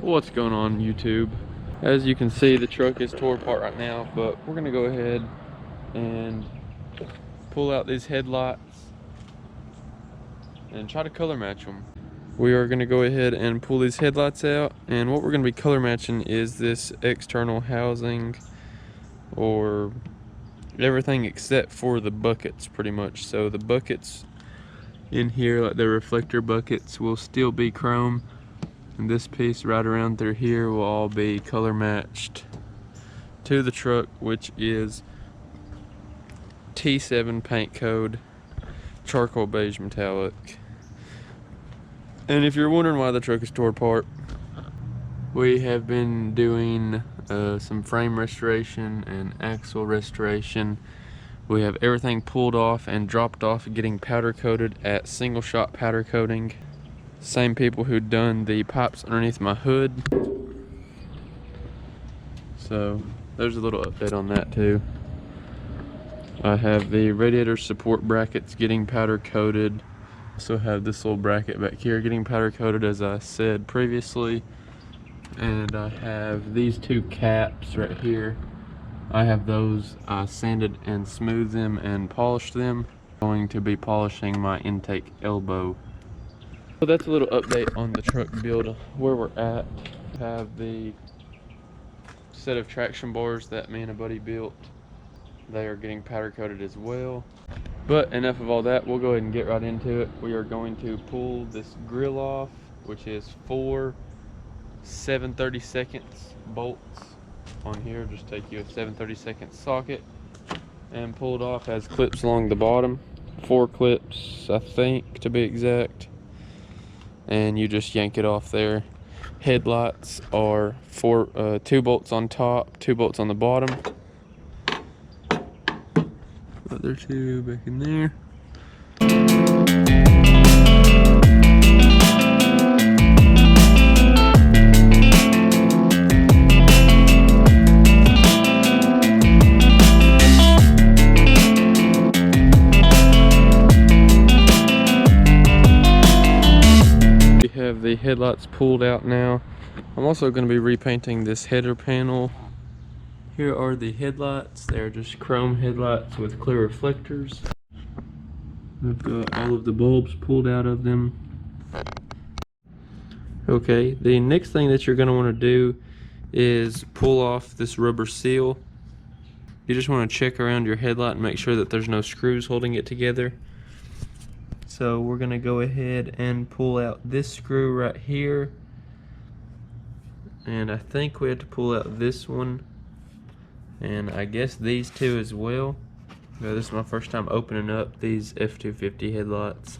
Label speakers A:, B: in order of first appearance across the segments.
A: What's going on, YouTube? As you can see, the truck is tore apart right now, but we're gonna go ahead and pull out these headlights and try to color match them. We are gonna go ahead and pull these headlights out, and what we're gonna be color matching is this external housing, or everything except for the buckets, pretty much. So the buckets in here, like the reflector buckets, will still be chrome, and this piece right around through here will all be color matched to the truck, which is T7 paint code, charcoal beige metallic. And if you're wondering why the truck is tore apart, we have been doing some frame restoration and axle restoration. We have everything pulled off and dropped off, getting powder coated at single shot powder coating. Same people who'd done the pipes underneath my hood. So there's a little update on that too. I have the radiator support brackets getting powder coated. Also have this little bracket back here getting powder coated, as I said previously. And I have these two caps right here. I have those sanded and smoothed them and polished them. I'm going to be polishing my intake elbow. So that's a little update on the truck build, where we're at. I have the set of traction bars that me and a buddy built. They are getting powder coated as well. But enough of all that, we'll go ahead and get right into it. We are going to pull this grill off, which is 4 7/32 bolts on here. Just take you a 7/32 socket and pull it off. Has clips along the bottom, 4 clips I think to be exact, and you just yank it off there. Headlights are 2 bolts on top, 2 bolts on the bottom. Other 2 back in there. Have the headlights pulled out now. I'm also going to be repainting this header panel. Here are the headlights. They're just chrome headlights with clear reflectors. I've got all of the bulbs pulled out of them. Okay, the next thing that you're going to want to do is pull off this rubber seal. You just want to check around your headlight and make sure that there's no screws holding it together. So we're going to go ahead and pull out this screw right here, and I think we have to pull out this one, and I guess these 2 as well. This is my first time opening up these F250 headlights,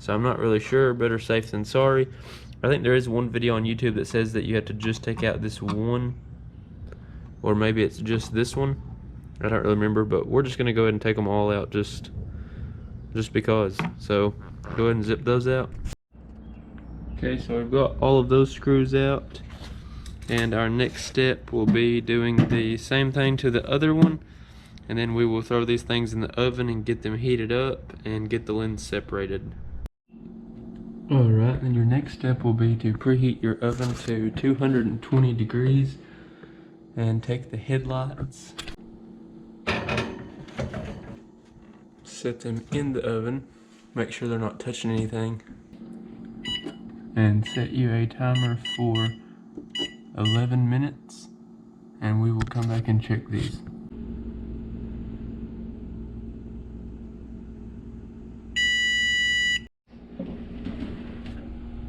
A: so I'm not really sure. Better safe than sorry. I think there is one video on YouTube that says that you have to just take out this one, or maybe it's just this one. I don't really remember, but we're just going to go ahead and take them all out just because. So go ahead and zip those out. Okay, so we've got all of those screws out, and our next step will be doing the same thing to the other one, and then we will throw these things in the oven and get them heated up and get the lens separated. Alright, then your next step will be to preheat your oven to 220 degrees and take the headlights, set them in the oven, make sure they're not touching anything, and set you a timer for 11 minutes, and we will come back and check these.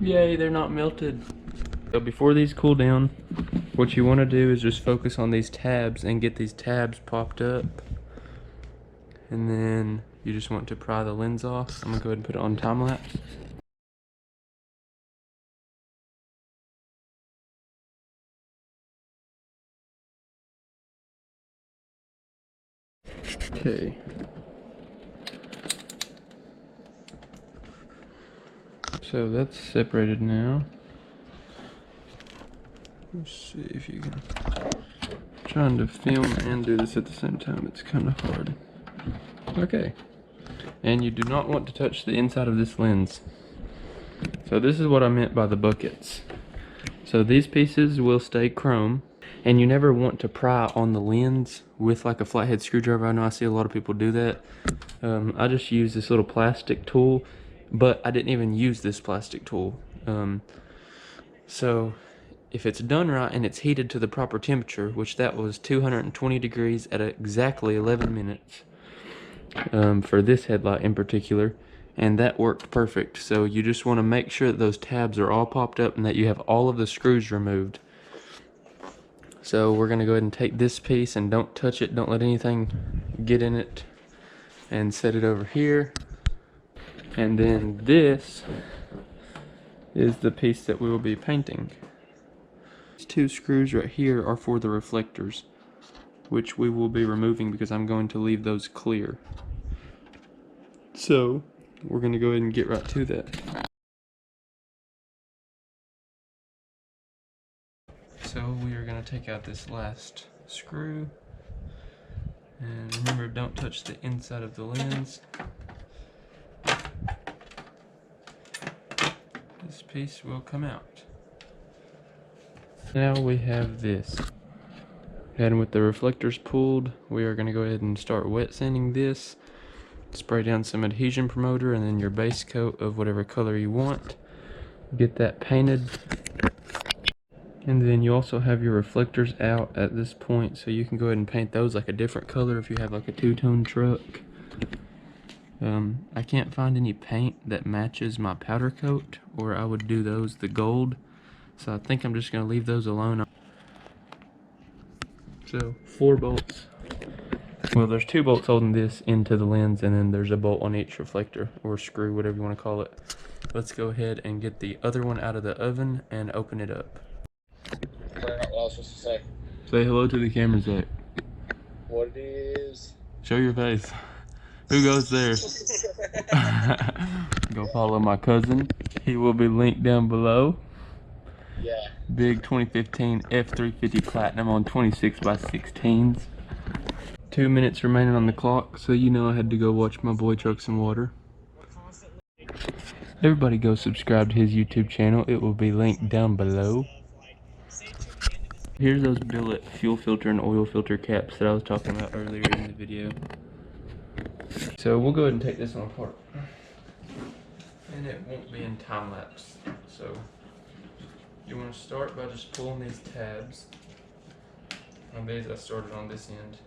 A: Yay, they're not melted. So before these cool down, what you want to do is just focus on these tabs and get these tabs popped up, and then you just want to pry the lens off. I'm going to go ahead and put it on time lapse. Okay. So that's separated now. Let's see if you can. Trying to film and do this at the same time, it's kind of hard. Okay. And you do not want to touch the inside of this lens. So this is what I meant by the buckets. So these pieces will stay chrome, and you never want to pry on the lens with like a flathead screwdriver. I know I see a lot of people do that. I just use this little plastic tool, but I didn't even use this plastic tool. So if it's done right and it's heated to the proper temperature, which that was 220 degrees at exactly 11 minutes for this headlight in particular, and that worked perfect. So you just want to make sure that those tabs are all popped up and that you have all of the screws removed. So we're going to go ahead and take this piece, and don't touch it, don't let anything get in it, and set it over here. And then this is the piece that we will be painting. These two screws right here are for the reflectors, which we will be removing because I'm going to leave those clear. So we're going to go ahead and get right to that. So we are going to take out this last screw, and remember, don't touch the inside of the lens. This piece will come out. Now we have this, and with the reflectors pulled, we are going to go ahead and start wet sanding this. Spray down some adhesion promoter and then your base coat of whatever color you want. Get that painted. And then you also have your reflectors out at this point, so you can go ahead and paint those like a different color if you have like a two-tone truck. I can't find any paint that matches my powder coat, or I would do those the gold. So I think I'm just going to leave those alone. So 4 bolts. Well, there's 2 bolts holding this into the lens, and then there's a bolt on each reflector, or screw, whatever you want to call it. Let's go ahead and get the other one out of the oven and open it up.
B: What I was supposed to say.
A: Say hello to the camera, Zach.
B: What it is.
A: Show your face. Who goes there? Go follow my cousin. He will be linked down below.
B: Yeah.
A: Big 2015 F250 Platinum on 26x16s. 2 minutes remaining on the clock, so you know I had to go watch my boy truck some water. Everybody go subscribe to his YouTube channel. It will be linked down below. Here's those billet fuel filter and oil filter caps that I was talking about earlier in the video. So we'll go ahead and take this one apart. And it won't be in time lapse. So you want to start by just pulling these tabs. On these I started on this end.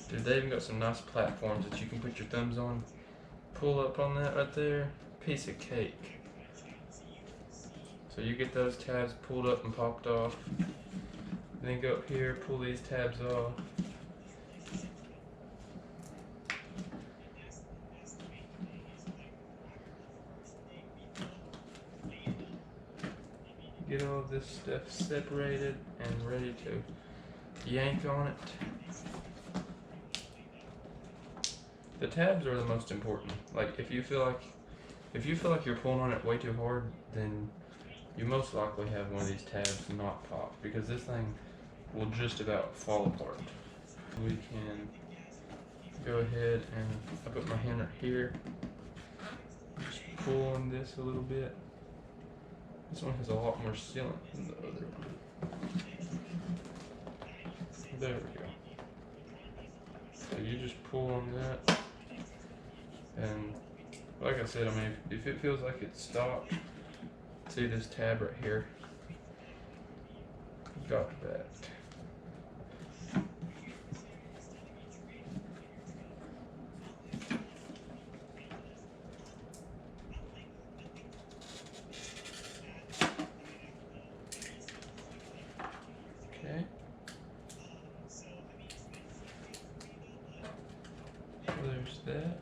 A: Dude, they even got some nice platforms that you can put your thumbs on. Pull up on that right there. Piece of cake. So you get those tabs pulled up and popped off. Then go up here, pull these tabs off. Get all this stuff separated and ready to yank on it. The tabs are the most important. Like if you feel like you're pulling on it way too hard, then you most likely have one of these tabs not pop, because this thing will just about fall apart. We can go ahead and I put my hand right here. Just pull on this a little bit. This one has a lot more sealant than the other one. There we go. So you just pull on that, and like I said, I mean, if it feels like it's stopped, see this tab right here? Got that. Okay. So there's that.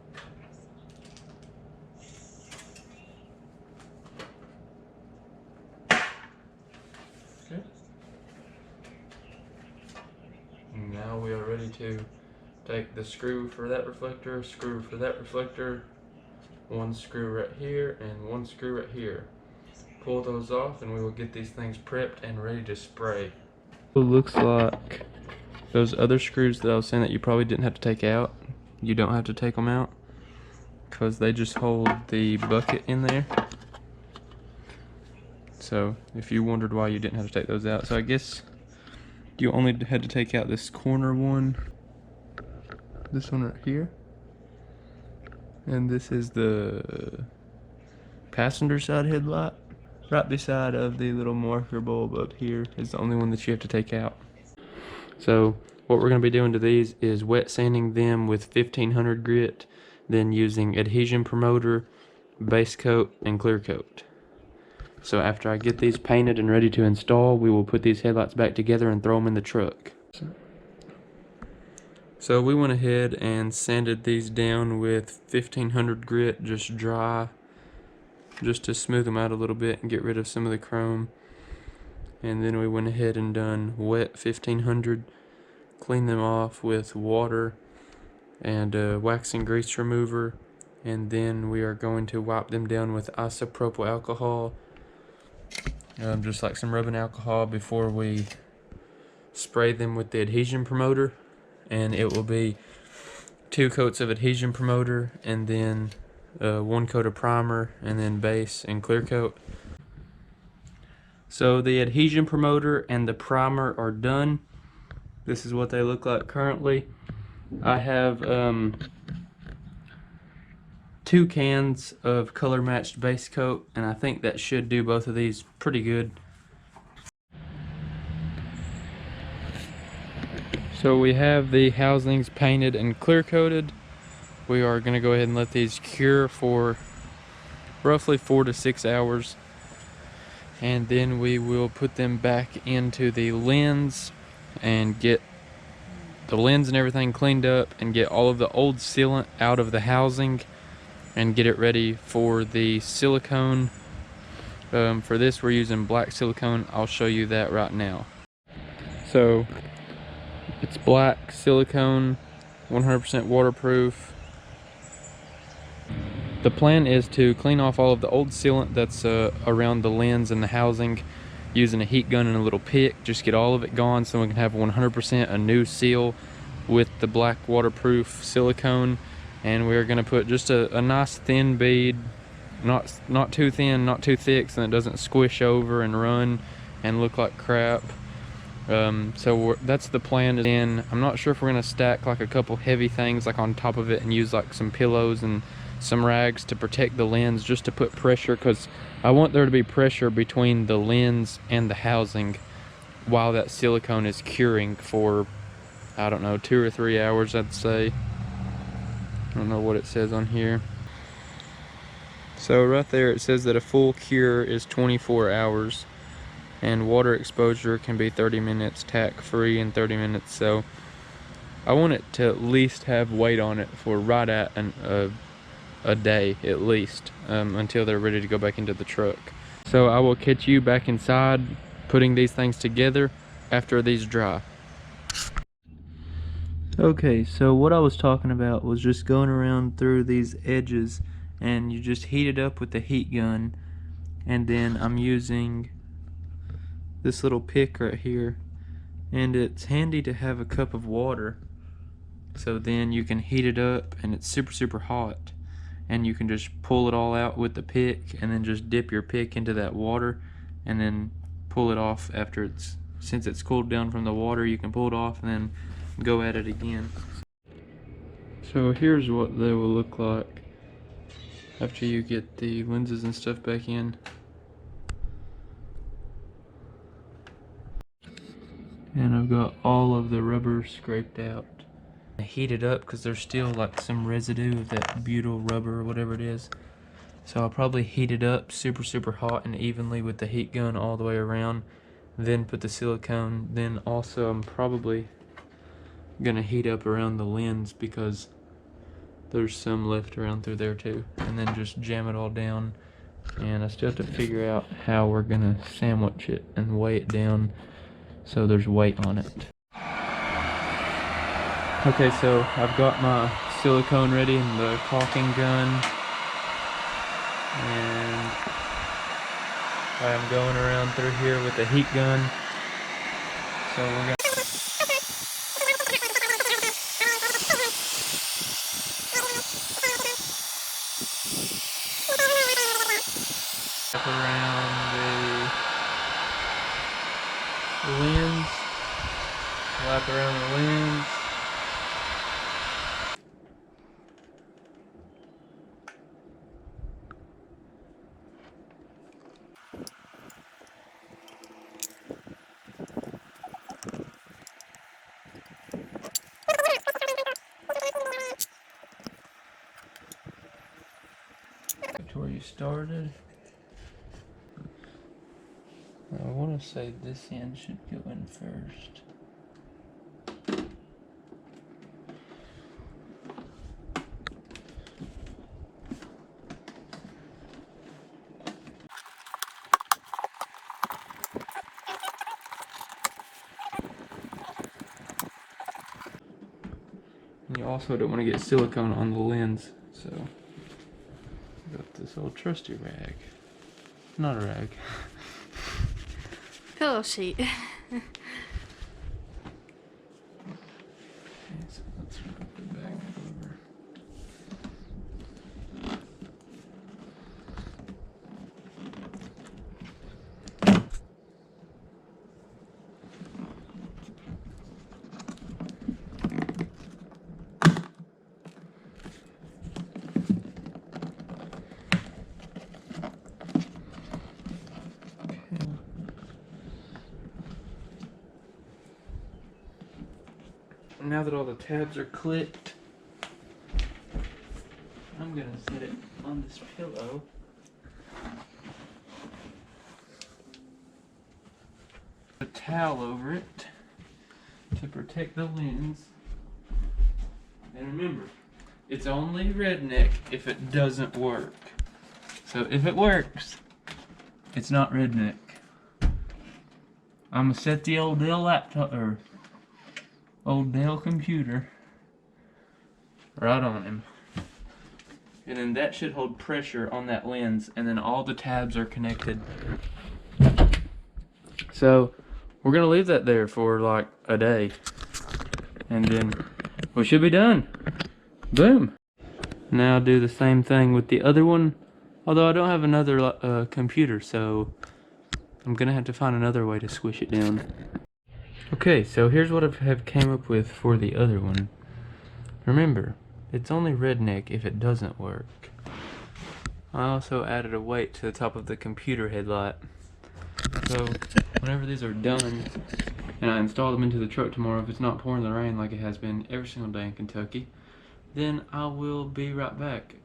A: Okay. Now we are ready to take the screw for that reflector, screw for that reflector, one screw right here, and one screw right here. Pull those off and we will get these things prepped and ready to spray. It looks like those other screws that I was saying that you probably didn't have to take out, you don't have to take them out because they just hold the bucket in there. So if you wondered why you didn't have to take those out, so I guess you only had to take out this corner one, this one right here, and this is the passenger side headlight. Right beside of the little marker bulb up here is the only one that you have to take out. So what we're going to be doing to these is wet sanding them with 1500 grit, then using adhesion promoter, base coat, and clear coat. So after I get these painted and ready to install, we will put these headlights back together and throw them in the truck. So we went ahead and sanded these down with 1500 grit, just dry, just to smooth them out a little bit and get rid of some of the chrome. And then we went ahead and done wet 1500, cleaned them off with water and wax and grease remover, and then we are going to wipe them down with isopropyl alcohol, just like some rubbing alcohol, before we spray them with the adhesion promoter. And it will be 2 coats of adhesion promoter, and then 1 coat of primer, and then base and clear coat. So the adhesion promoter and the primer are done. This is what they look like currently. I have 2 cans of color matched base coat, and I think that should do both of these pretty good. So we have the housings painted and clear coated. We are going to go ahead and let these cure for roughly 4 to 6 hours, and then we will put them back into the lens and get the lens and everything cleaned up and get all of the old sealant out of the housing and get it ready for the silicone. For this we're using black silicone. I'll show you that right now. So it's black silicone, 100% waterproof. The plan is to clean off all of the old sealant that's around the lens and the housing using a heat gun and a little pick. Just get all of it gone so we can have 100% a new seal with the black waterproof silicone. And we're going to put just a nice thin bead, not too thin, not too thick, so it doesn't squish over and run and look like crap. So that's the plan. And I'm not sure if we're going to stack like a couple heavy things like on top of it and use like some pillows and some rags to protect the lens, just to put pressure, because I want there to be pressure between the lens and the housing while that silicone is curing for, I don't know, 2 or 3 hours, I'd say. I don't know what it says on here. So right there it says that a full cure is 24 hours and water exposure can be 30 minutes, tack free in 30 minutes. So I want it to at least have weight on it for right at a day at least, until they're ready to go back into the truck. So I will catch you back inside putting these things together after these dry. Okay, so what I was talking about was just going around through these edges, and you just heat it up with the heat gun, and then I'm using this little pick right here, and it's handy to have a cup of water, so then you can heat it up and it's super hot, and you can just pull it all out with the pick and then just dip your pick into that water and then pull it off after since it's cooled down from the water. You can pull it off and then go at it again. So here's what they will look like after you get the lenses and stuff back in. And I've got all of the rubber scraped out. I heat it up because there's still like some residue of that butyl rubber or whatever it is. So I'll probably heat it up super hot and evenly with the heat gun all the way around, then put the silicone. Then also I'm probably gonna heat up around the lens because there's some left around through there too, and then just jam it all down. And I still have to figure out how we're gonna sandwich it and weigh it down so there's weight on it. Okay, so I've got my silicone ready and the caulking gun, and I'm going around through here with the heat gun. So we're gonna wrap around the lens, lap around the lens. To where you started. I want to say this end should go in first. And you also don't want to get silicone on the lens, so got this old trusty rag. Not a rag.
C: Pillow sheet.
A: Okay, so let's flip it back over. Now that all the tabs are clipped, I'm gonna set it on this pillow. A towel over it to protect the lens. And remember, it's only redneck if it doesn't work. So if it works, it's not redneck. I'm gonna set the old Dell laptop or old Dell computer right on him, and then that should hold pressure on that lens, and then all the tabs are connected. So we're gonna leave that there for like a day, and then we should be done. Boom. Now do the same thing with the other one, although I don't have another computer, so I'm gonna have to find another way to squish it down. Okay, so here's what I have came up with for the other one. Remember, it's only redneck if it doesn't work. I also added a weight to the top of the computer headlight. So whenever these are done and I install them into the truck tomorrow, if it's not pouring the rain like it has been every single day in Kentucky, then I will be right back.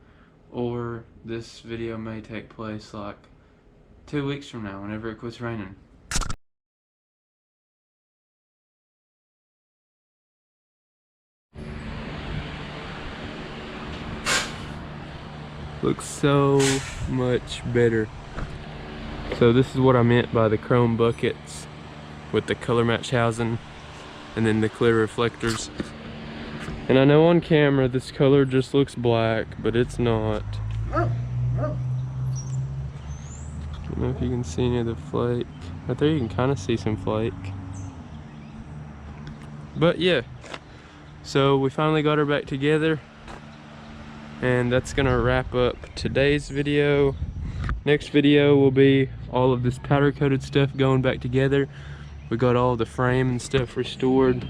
A: Or this video may take place like 2 weeks from now whenever it quits raining. Looks so much better. So this is what I meant by the chrome buckets with the color match housing and then the clear reflectors. And I know on camera this color just looks black, but it's not. I don't know if you can see any of the flake. Right there you can kind of see some flake. But yeah, so we finally got her back together. And that's gonna wrap up today's video. Next video will be all of this powder coated stuff going back together. We got all the frame and stuff restored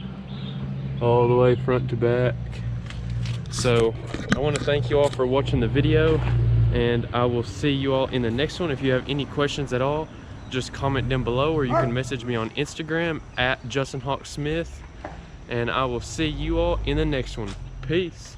A: all the way front to back. So I want to thank you all for watching the video, and I will see you all in the next one. If you have any questions at all, just comment down below, or you can message me on Instagram at JustinHawkSmith, and I will see you all in the next one. Peace.